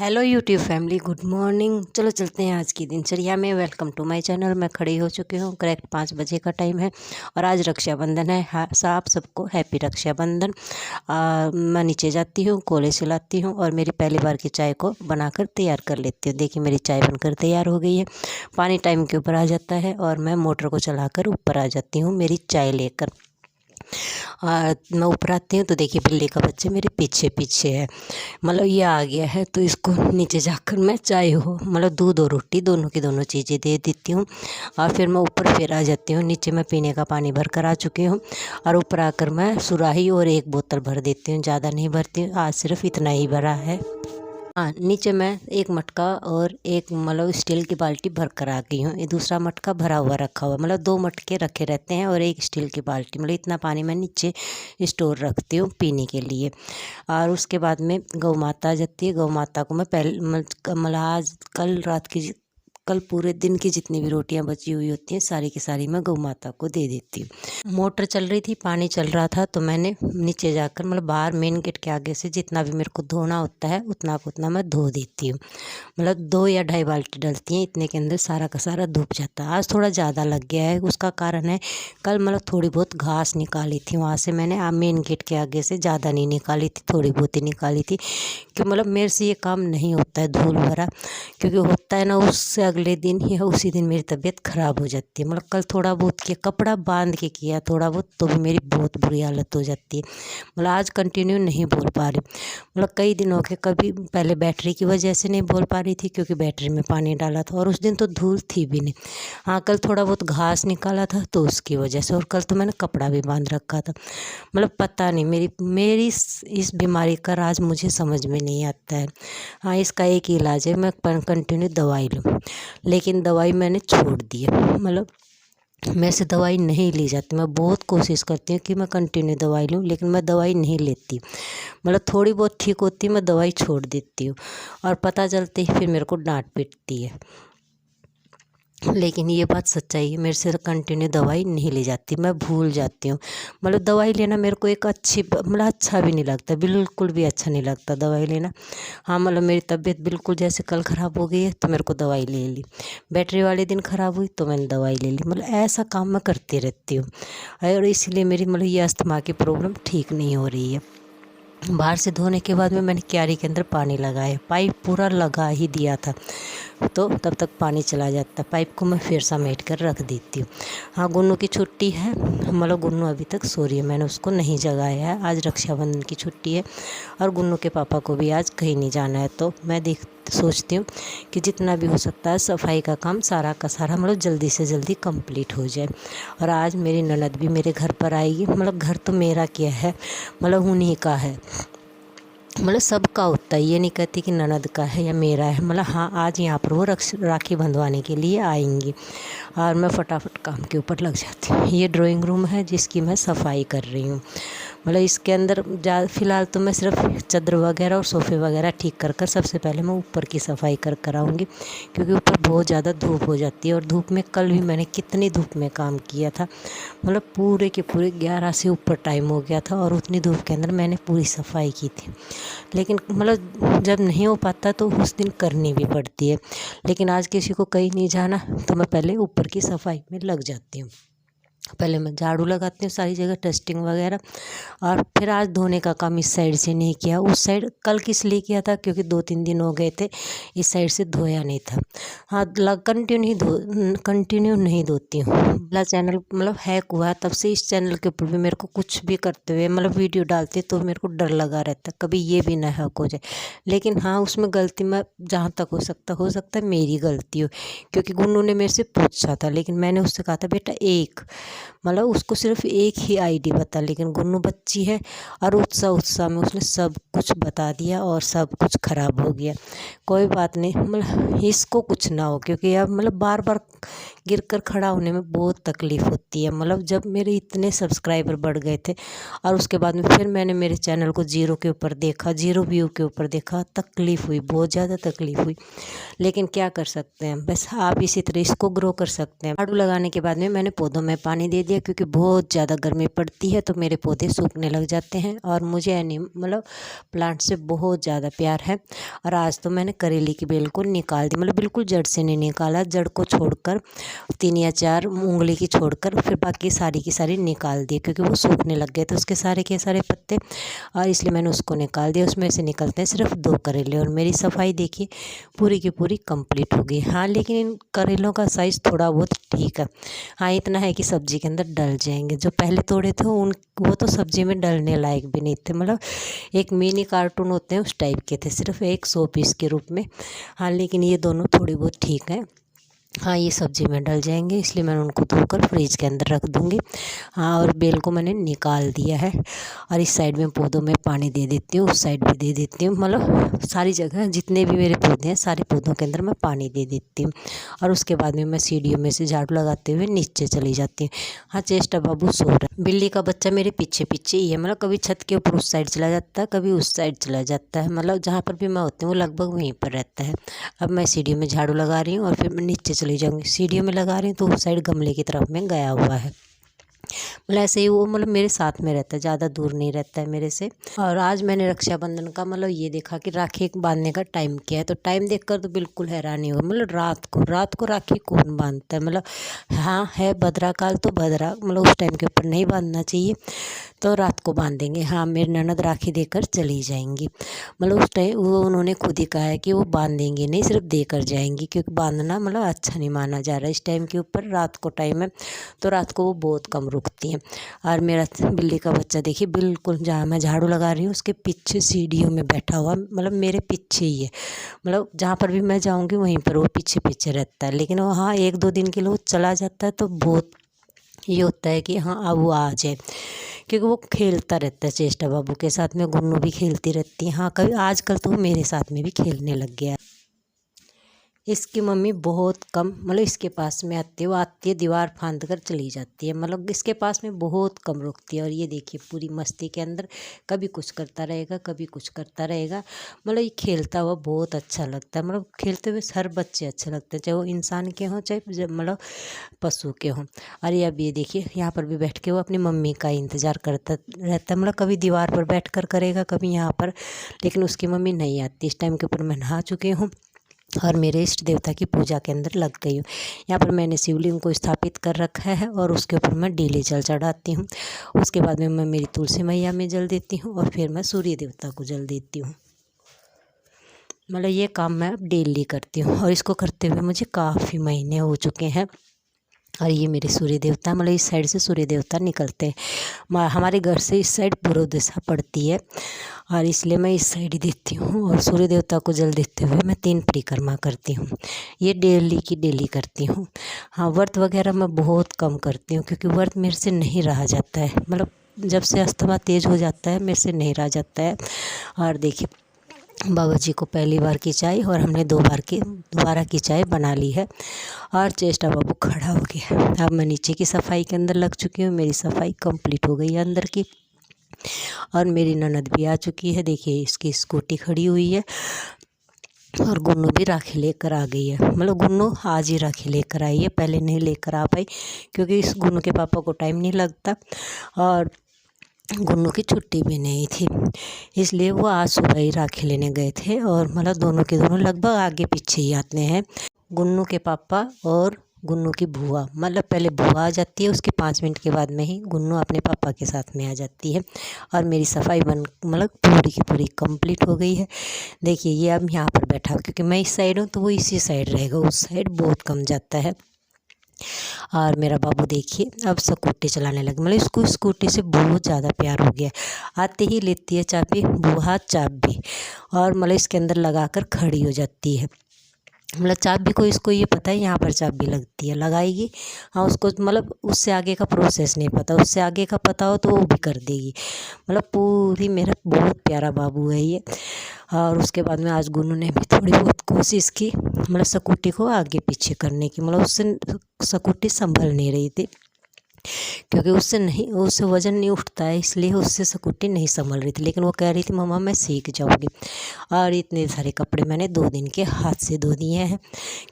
Hello YouTube family, good morning. चलो चलते हैं आज की दिनचर्या में। Welcome to my channel. मैं खड़ी हो चुकी हूँ, करेक्ट 5 बजे का टाइम है और आज रक्षाबंधन है। आप सबको हैप्पी रक्षाबंधन। मैं नीचे जाती हूँ, कोले से लाती हूँ और मेरी पहली बार की चाय को बनाकर तैयार कर लेती हूँ। देखिए मेरी चाय बनकर तैयार हो गई है। पानी टाइम के ऊपर आ जाता है और मैं मोटर को चलाकर ऊपर आ जाती हूँ मेरी चाय लेकर। मैं ऊपर आती हूँ तो देखिए बिल्ली का बच्चा मेरे पीछे पीछे है, मतलब ये आ गया है। तो इसको नीचे जाकर मैं चाय हो मतलब दूध और रोटी दोनों की दोनों चीज़ें दे देती हूँ और फिर मैं ऊपर फिर आ जाती हूँ। नीचे मैं पीने का पानी भर कर आ चुकी हूँ और ऊपर आकर मैं सुराही और एक बोतल भर देती हूँ। ज़्यादा नहीं भरती हूँ, आज सिर्फ इतना ही भरा है। हाँ, नीचे मैं एक मटका और एक मतलब स्टील की बाल्टी भर कर आ गई हूँ। ये दूसरा मटका भरा हुआ रखा हुआ, मतलब 2 मटके रखे रहते हैं और एक स्टील की बाल्टी, मतलब इतना पानी मैं नीचे स्टोर रखती हूँ पीने के लिए। और उसके बाद में गौ माता आ जाती है। गौ माता को मैं मतलब आज कल पूरे दिन की जितनी भी रोटियां बची हुई होती हैं सारी की सारी मैं गौ माता को दे देती हूँ। मोटर चल रही थी, पानी चल रहा था, तो मैंने नीचे जाकर मतलब बाहर मेन गेट के आगे से जितना भी मेरे को धोना होता है उतना को उतना मैं धो देती हूँ। मतलब 2 या 2.5 बाल्टी डलती हैं, इतने के अंदर सारा का सारा धूप जाता है। आज थोड़ा ज़्यादा लग गया है, उसका कारण है कल मतलब थोड़ी बहुत घास निकाली थी वहाँ से मैंने। मेन गेट के आगे से ज़्यादा नहीं निकाली थी, थोड़ी बहुत ही निकाली थी कि मतलब मेरे से ये काम नहीं होता है धूल भरा, क्योंकि होता है ना उससे अगले दिन या उसी दिन मेरी तबीयत ख़राब हो जाती है। मतलब कल थोड़ा बहुत किया, कपड़ा बांध के किया थोड़ा बहुत, तो भी मेरी बहुत बुरी हालत हो जाती है। मतलब आज कंटिन्यू नहीं बोल पा रही, मतलब कई दिन हो गए। कभी पहले बैटरी की वजह से नहीं बोल पा रही थी क्योंकि बैटरी में पानी डाला था और उस दिन तो धूल थी भी नहीं। हाँ, कल थोड़ा बहुत घास निकाला था तो उसकी वजह से, और कल तो मैंने कपड़ा भी बांध रखा था। मतलब पता नहीं मेरी इस बीमारी का राज मुझे समझ में नहीं आता है। हाँ, इसका एक ही इलाज है, मैं कंटिन्यू दवाई लूँ, लेकिन दवाई मैंने छोड़ दी है। मतलब मेरे से दवाई नहीं ली जाती। मैं बहुत कोशिश करती हूँ कि मैं कंटिन्यू दवाई लूँ, लेकिन मैं दवाई नहीं लेती। मतलब थोड़ी बहुत ठीक होती मैं दवाई छोड़ देती हूँ और पता चलते ही फिर मेरे को डांट पीटती है। लेकिन ये बात सच्चाई है, मेरे से कंटिन्यू दवाई नहीं ली जाती, मैं भूल जाती हूँ। मतलब दवाई लेना मेरे को एक मतलब अच्छा भी नहीं लगता, बिल्कुल भी अच्छा नहीं लगता दवाई लेना। हाँ, मतलब मेरी तबीयत बिल्कुल जैसे कल ख़राब हो गई है तो मेरे को दवाई ले ली, बैटरी वाले दिन ख़राब हुई तो मैंने दवाई ले ली। मतलब ऐसा काम मैं करती रहती हूँ और इसीलिए मेरी मतलब ये अस्थमा की प्रॉब्लम ठीक नहीं हो रही है। बाहर से धोने के बाद में मैंने क्यारी के अंदर पानी लगाया, पाइप पूरा लगा ही दिया था, तो तब तक पानी चला जाता। पाइप को मैं फिर समेट कर रख देती हूँ। हाँ, गुन्नू की छुट्टी है, मतलब गुन्नू अभी तक सो रही है, मैंने उसको नहीं जगाया है। आज रक्षाबंधन की छुट्टी है और गुन्नू के पापा को भी आज कहीं नहीं जाना है, तो मैं सोचती हूँ कि जितना भी हो सकता है सफाई का काम सारा का सारा मतलब जल्दी से जल्दी कंप्लीट हो जाए। और आज मेरी ननद भी मेरे घर पर आएगी। मतलब घर तो मेरा क्या है, मतलब उन्हीं का है, मतलब सबका होता है, ये नहीं कहती कि ननद का है या मेरा है। मतलब हाँ, आज यहाँ पर वो राखी बंधवाने के लिए आएंगी और मैं फटाफट काम के ऊपर लग जाती हूँ। ये ड्राइंग रूम है जिसकी मैं सफाई कर रही हूँ। मतलब इसके अंदर फ़िलहाल तो मैं सिर्फ चादर वगैरह और सोफ़े वगैरह ठीक कर सबसे पहले मैं ऊपर की सफाई कराऊंगी, क्योंकि ऊपर बहुत ज़्यादा धूप हो जाती है। और धूप में कल भी मैंने कितनी धूप में काम किया था, मतलब पूरे के पूरे 11 से ऊपर टाइम हो गया था और उतनी धूप के अंदर मैंने पूरी सफाई की थी। लेकिन मतलब जब नहीं हो पाता तो उस दिन करनी भी पड़ती है। लेकिन आज किसी को कहीं नहीं जाना तो मैं पहले ऊपर की सफाई में लग जाती हूँ। पहले मैं झाड़ू लगाती हूँ सारी जगह, डस्टिंग वगैरह, और फिर आज धोने का काम इस साइड से नहीं किया, उस साइड कल किस लिए किया था क्योंकि 2-3 दिन हो गए थे इस साइड से धोया नहीं था। हाँ, कंटिन्यू नहीं धोती हूँ। मेरा चैनल मतलब हैक हुआ तब से इस चैनल के ऊपर भी मेरे को कुछ भी करते हुए मतलब वीडियो डालते तो मेरे को डर लगा रहता कभी ये भी ना हैक हो जाए। लेकिन हाँ, उसमें गलती मैं जहाँ तक हो सकता है मेरी गलती हो, क्योंकि गुन्नू ने मेरे से पूछा था, लेकिन मैंने उससे कहा था बेटा मतलब उसको सिर्फ एक ही आईडी बता, लेकिन गुन्नू बच्ची है और उत्साह में उसने सब कुछ बता दिया और सब कुछ खराब हो गया। कोई बात नहीं, मतलब इसको कुछ ना हो, क्योंकि अब मतलब बार बार गिरकर खड़ा होने में बहुत तकलीफ़ होती है। मतलब जब मेरे इतने सब्सक्राइबर बढ़ गए थे और उसके बाद में फिर मैंने मेरे चैनल को 0 के ऊपर देखा, 0 व्यू के ऊपर देखा, तकलीफ़ हुई, बहुत ज़्यादा तकलीफ़ हुई। लेकिन क्या कर सकते हैं, बस आप इसी तरह इसको ग्रो कर सकते हैं। झाड़ू लगाने के बाद में मैंने पौधों में पानी दे दिया, क्योंकि बहुत ज़्यादा गर्मी पड़ती है तो मेरे पौधे सूखने लग जाते हैं। और मुझे मतलब प्लांट से बहुत ज़्यादा प्यार है। और आज तो मैंने करेली की बेल को निकाल दी, मतलब बिल्कुल जड़ से नहीं निकाला, जड़ को छोड़कर 3 या 4 उंगली की छोड़कर फिर बाकी सारी की सारी निकाल दी, क्योंकि वो सूखने लग गए थे उसके सारे के सारे पत्ते, और इसलिए मैंने उसको निकाल दिया। उसमें से निकलते हैं सिर्फ 2 करेले। और मेरी सफाई देखिए पूरी की पूरी कंप्लीट हो गई। हाँ, लेकिन इन करेलों का साइज़ थोड़ा बहुत ठीक है। हाँ, इतना है कि सब्जी के अंदर डल जाएंगे। जो पहले तोड़े थे वो तो सब्जी में डलने लायक भी नहीं थे, मतलब एक मिनी कार्टून होते हैं उस टाइप के थे, सिर्फ एक 100 पीस के रूप में। हाँ, लेकिन ये दोनों थोड़ी बहुत ठीक हैं। हाँ, ये सब्ज़ी में डल जाएंगे, इसलिए मैंने उनको धोकर फ्रिज के अंदर रख दूँगी। हाँ, और बेल को मैंने निकाल दिया है। और इस साइड में पौधों में पानी दे देती हूँ, उस साइड भी दे देती हूँ, मतलब सारी जगह जितने भी मेरे पौधे हैं सारे पौधों के अंदर मैं पानी दे देती हूँ। और उसके बाद में मैं सीढ़ियों में से झाड़ू लगाते हुए नीचे चली जाती हूँ। हाँ, चेष्टा बाबू सो रहा है। बिल्ली का बच्चा मेरे पीछे पीछे ही है, मतलब कभी छत के ऊपर उस साइड चला जाता है, कभी उस साइड चला जाता है, मतलब जहाँ पर भी मैं होती हूँ वो लगभग वहीं पर रहता है। अब मैं सीढ़ियों में झाड़ू लगा रही हूँ और फिर मैं नीचे चली जाऊँगी। सीढ़ियों में लगा रही हूँ तो उस साइड गमले की तरफ में गया हुआ है, मतलब ऐसे ही वो मतलब मेरे साथ में रहता है, ज़्यादा दूर नहीं रहता है मेरे से। और आज मैंने रक्षाबंधन का मतलब ये देखा कि राखी बांधने का टाइम क्या है, तो टाइम देखकर तो बिल्कुल हैरानी हुआ। मतलब रात को राखी कौन बांधता है, मतलब हाँ है भद्रा काल तो भद्रा, मतलब उस टाइम के ऊपर नहीं बांधना चाहिए, तो रात को बांधेंगे। हाँ, मेरी ननद राखी देकर चली जाएंगी, मतलब उस टाइम वो उन्होंने खुद ही कहा है कि वो बांधेंगी नहीं, सिर्फ देकर जाएंगी, क्योंकि बांधना मतलब अच्छा नहीं माना जा रहा है इस टाइम के ऊपर। रात को टाइम है तो रात को वो बहुत कम रुकती हैं। और मेरा बिल्ली का बच्चा देखिए बिल्कुल जहाँ मैं झाड़ू लगा रही हूँ उसके पीछे सीढ़ियों में बैठा हुआ, मतलब मेरे पीछे ही है, मतलब जहाँ पर भी मैं जाऊँगी वहीं पर वो पीछे पीछे रहता है। लेकिन वो हाँ 1-2 दिन के लिए वो चला जाता है तो बहुत ये होता है कि हाँ अब वो आ जाए, क्योंकि वो खेलता रहता है चेष्टा बाबू के साथ में, गुन्नू भी खेलती रहती है। हाँ, कभी आजकल तो वो मेरे साथ में भी खेलने लग गया है। इसकी मम्मी बहुत कम मतलब इसके पास में आती है, वो आती है दीवार फांद कर चली जाती है, मतलब इसके पास में बहुत कम रुकती है। और ये देखिए पूरी मस्ती के अंदर कभी कुछ करता रहेगा, कभी कुछ करता रहेगा, मतलब ये खेलता हुआ बहुत अच्छा लगता है। मतलब खेलते हुए हर बच्चे अच्छे लगते हैं, चाहे वो इंसान के हों चाहे मतलब पशु के हों। और ये अब ये देखिए यहाँ पर भी बैठ के वो अपनी मम्मी का इंतज़ार करता रहता है, मतलब कभी दीवार पर बैठ कर करेगा, कभी यहाँ पर, लेकिन उसकी मम्मी नहीं आती। इस टाइम के ऊपर मैं नहा चुकी हूँ और मेरे इष्ट देवता की पूजा के अंदर लग गई हूँ। यहाँ पर मैंने शिवलिंग को स्थापित कर रखा है और उसके ऊपर मैं डेली जल चढ़ाती हूँ। उसके बाद में मैं मेरी तुलसी मैया में जल देती हूँ और फिर मैं सूर्य देवता को जल देती हूँ। मतलब ये काम मैं अब डेली करती हूँ और इसको करते हुए मुझे काफ़ी महीने हो चुके हैं। और ये मेरे सूर्य देवता, मतलब इस साइड से सूर्य देवता निकलते हैं। हमारे घर से इस साइड पूर्व दिशा पड़ती है और इसलिए मैं इस साइड ही देती हूँ। और सूर्य देवता को जल देते हुए मैं 3 परिक्रमा करती हूँ, ये डेली की डेली करती हूँ। हाँ, व्रत वगैरह मैं बहुत कम करती हूँ, क्योंकि व्रत मेरे से नहीं रहा जाता है, मतलब जब से अस्थमा तेज हो जाता है मेरे से नहीं रहा जाता है। और देखिए बाबा जी को पहली बार की चाय और हमने दोबारा की चाय बना ली है। और चेष्टा बाबू खड़ा हो गया। अब मैं नीचे की सफाई के अंदर लग चुकी हूँ, मेरी सफाई कंप्लीट हो गई है अंदर की। और मेरी ननद भी आ चुकी है, देखिए इसकी स्कूटी खड़ी हुई है और गुन्नू भी राखी लेकर आ गई है, मतलब गुन्नू आज ही राखी लेकर आई है, पहले नहीं लेकर आ पाई क्योंकि इस गुन्नू के पापा को टाइम नहीं लगता और गुन्नू की छुट्टी भी नहीं थी, इसलिए वो आज सुबह ही राखी लेने गए थे। और मतलब दोनों के दोनों लगभग आगे पीछे ही आते हैं, गुन्नू के पापा और गुन्नू की बुआ, मतलब पहले बुआ आ जाती है, उसके 5 मिनट के बाद में ही गुन्नू अपने पापा के साथ में आ जाती है। और मेरी सफाई मतलब पूरी की पूरी कंप्लीट हो गई है। देखिए ये अब यहाँ पर बैठा, क्योंकि मैं इस साइड हूँ तो वो इसी साइड रहेगा, उस साइड बहुत कम जाता है। और मेरा बाबू देखिए अब स्कूटी चलाने लगा, मतलब इसको स्कूटी से बहुत ज़्यादा प्यार हो गया। आते ही लेती है चाबी, बुआ चाबी, और मतलब इसके अंदर लगा कर खड़ी हो जाती है। मतलब चाबी को इसको ये पता है यहाँ पर चाबी लगती है, लगाएगी। हाँ, उसको मतलब उससे आगे का प्रोसेस नहीं पता, उससे आगे का पता हो तो वो भी कर देगी। मतलब पूरी मेरा बहुत प्यारा बाबू है ये। और उसके बाद में आज गुन्नू ने भी थोड़ी बहुत कोशिश की, मतलब स्कूटी को आगे पीछे करने की, मतलब उससे स्कूटी संभल नहीं रही थी, क्योंकि उससे वज़न नहीं उठता है, इसलिए उससे स्कूटी नहीं संभल रही थी। लेकिन वो कह रही थी मम्मा मैं सीख जाऊँगी। और इतने सारे कपड़े मैंने 2 दिन के हाथ से धो दिए हैं,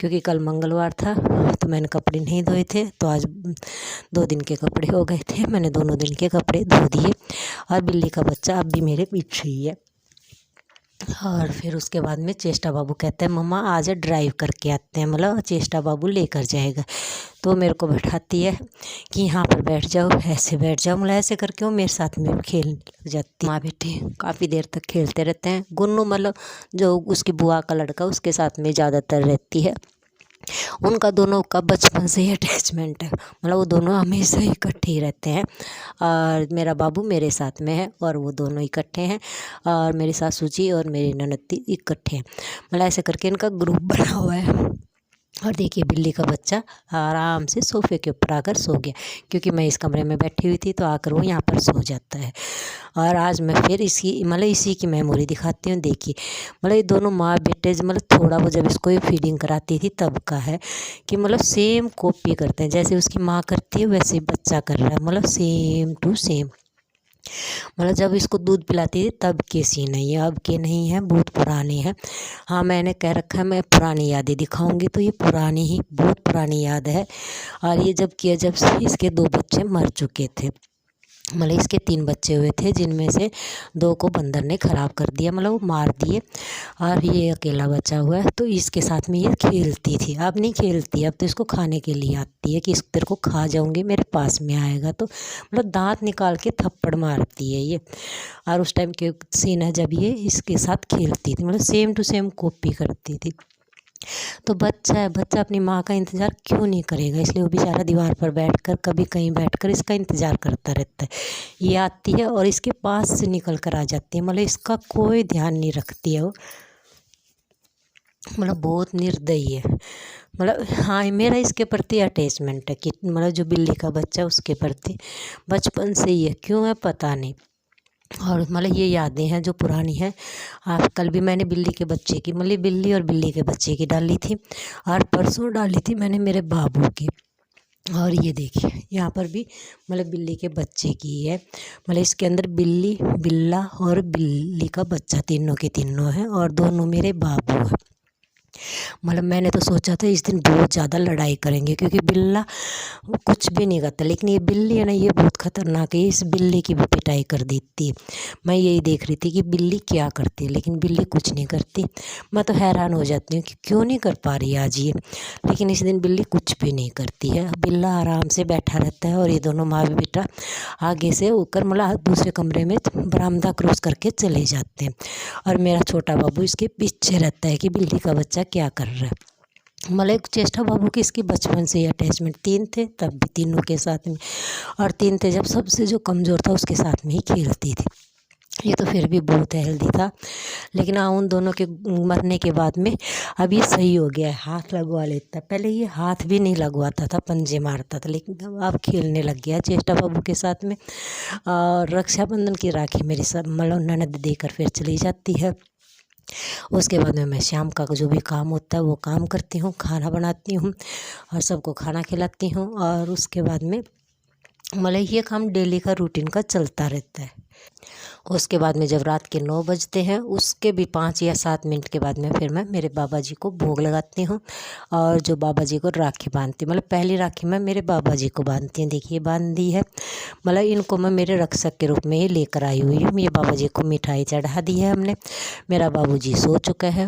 क्योंकि कल मंगलवार था तो मैंने कपड़े नहीं धोए थे, तो आज 2 दिन के कपड़े हो गए थे, मैंने दोनों दिन के कपड़े धो दिए। और बिल्ली का बच्चा अब भी मेरे पीछे ही है। और फिर उसके बाद में चेष्टा बाबू कहते हैं मम्मा आज ड्राइव करके आते हैं, मतलब चेष्टा बाबू लेकर जाएगा। तो मेरे को बैठाती है कि यहाँ पर बैठ जाओ, ऐसे बैठ जाओ, मतलब ऐसे करके वो मेरे साथ में खेलने लग जाती है। माँ बेटी काफ़ी देर तक खेलते रहते हैं। गुन्नू मतलब जो उसकी बुआ का लड़का उसके साथ में ज़्यादातर रहती है। उनका दोनों का बचपन से ही अटैचमेंट है, मतलब वो दोनों हमेशा इकट्ठे ही रहते हैं। और मेरा बाबू मेरे साथ में है और वो दोनों इकट्ठे हैं, और मेरी सासू जी और मेरी ननद इकट्ठे हैं, मतलब ऐसे करके इनका ग्रुप बना हुआ है। और देखिए बिल्ली का बच्चा आराम से सोफ़े के ऊपर आकर सो गया, क्योंकि मैं इस कमरे में बैठी हुई थी तो आकर वो यहाँ पर सो जाता है। और आज मैं फिर इसी की मेमोरी दिखाती हूँ। देखिए मतलब ये दोनों माँ बेटे मतलब थोड़ा वो जब इसको ये फीडिंग कराती थी तब का है कि मतलब सेम कॉपी करते हैं, जैसे उसकी माँ करती है वैसे ही बच्चा कर रहा है, मतलब सेम टू सेम। मतलब जब इसको दूध पिलाती थी तब के सीन है ये, अब के नहीं है, बहुत पुराने हैं। हाँ मैंने कह रखा है मैं पुरानी यादें दिखाऊंगी, तो ये पुरानी ही बहुत पुरानी याद है। और ये जब इसके 2 बच्चे मर चुके थे, मतलब इसके 3 बच्चे हुए थे, जिनमें से 2 को बंदर ने ख़राब कर दिया, मतलब वो मार दिए। और ये अकेला बचा हुआ है, तो इसके साथ में ये खेलती थी। अब नहीं खेलती, अब तो इसको खाने के लिए आती है कि इस तेरे को खा जाऊंगी, मेरे पास में आएगा तो मतलब दांत निकाल के थप्पड़ मारती है ये। और उस टाइम के सीन है जब ये इसके साथ खेलती थी, मतलब सेम टू सेम कॉपी करती थी। तो बच्चा है, बच्चा अपनी माँ का इंतज़ार क्यों नहीं करेगा, इसलिए वो बेचारा दीवार पर बैठकर कभी कहीं बैठकर इसका इंतज़ार करता रहता है। ये आती है और इसके पास से निकल कर आ जाती है, मतलब इसका कोई ध्यान नहीं रखती है वो, मतलब बहुत निर्दयी है। मतलब हाँ मेरा इसके प्रति अटैचमेंट है कि मतलब जो बिल्ली का बच्चा है उसके प्रति बचपन से ही है, क्यों है पता नहीं। और मतलब ये यादें हैं जो पुरानी हैं। कल भी मैंने बिल्ली के बच्चे की, मतलब बिल्ली और बिल्ली के बच्चे की डाली थी, और परसों डाली थी मैंने मेरे बाबू की। और ये देखिए यहाँ पर भी मतलब बिल्ली के बच्चे की है, मतलब इसके अंदर बिल्ली, बिल्ला और बिल्ली का बच्चा तीनों के तीनों हैं, और दोनों मेरे बाबू हैं। मतलब मैंने तो सोचा था इस दिन बहुत ज़्यादा लड़ाई करेंगे, क्योंकि बिल्ला कुछ भी नहीं करता, लेकिन ये बिल्ली है ना ये बहुत ख़तरनाक है, इस बिल्ली की भी पिटाई कर देती है। मैं यही देख रही थी कि बिल्ली क्या करती है, लेकिन बिल्ली कुछ नहीं करती। मैं तो हैरान हो जाती हूँ कि क्यों नहीं कर पा रही आज ये, लेकिन इस दिन बिल्ली कुछ भी नहीं करती है। बिल्ला आराम से बैठा रहता है, और ये दोनों माँ बेटा आगे से होकर मतलब दूसरे कमरे में बरामदा क्रॉस करके चले जाते हैं, और मेरा छोटा बाबू इसके पीछे रहता है कि बिल्ली का बच्चा क्या कर रहा है। मतलब चेष्टा बाबू की इसकी बचपन से ही अटैचमेंट, 3 थे तब भी तीनों के साथ में, और 3 थे जब सबसे जो कमज़ोर था उसके साथ में ही खेलती थी। ये तो फिर भी बहुत हेल्दी था, लेकिन हाँ उन दोनों के मरने के बाद में अब ये सही हो गया है, हाथ लगवा लेता है। पहले ये हाथ भी नहीं लगवाता था, पंजे मारता था, लेकिन अब खेलने लग गया चेष्टा बाबू के साथ में। और रक्षाबंधन की राखी मेरी सब मतलब ननद देकर फिर चली जाती है। उसके बाद में मैं शाम का जो भी काम होता है वो काम करती हूँ, खाना बनाती हूँ और सबको खाना खिलाती हूँ। और उसके बाद में मतलब ये काम डेली का रूटीन का चलता रहता है। उसके बाद में जब रात के 9 बजते हैं, उसके भी 5 या 7 मिनट के बाद में फिर मैं मेरे बाबा जी को भोग लगाती हूँ, और जो बाबा जी को राखी बांधती हूँ, मतलब पहली राखी मैं मेरे बाबा जी को बांधती हूँ। देखिए बांध दी है, मतलब इनको मैं मेरे रक्षक के रूप में ही लेकर आई हुई हूँ। ये बाबा जी को मिठाई चढ़ा दी है हमने। मेरा बाबू जी सो चुका है।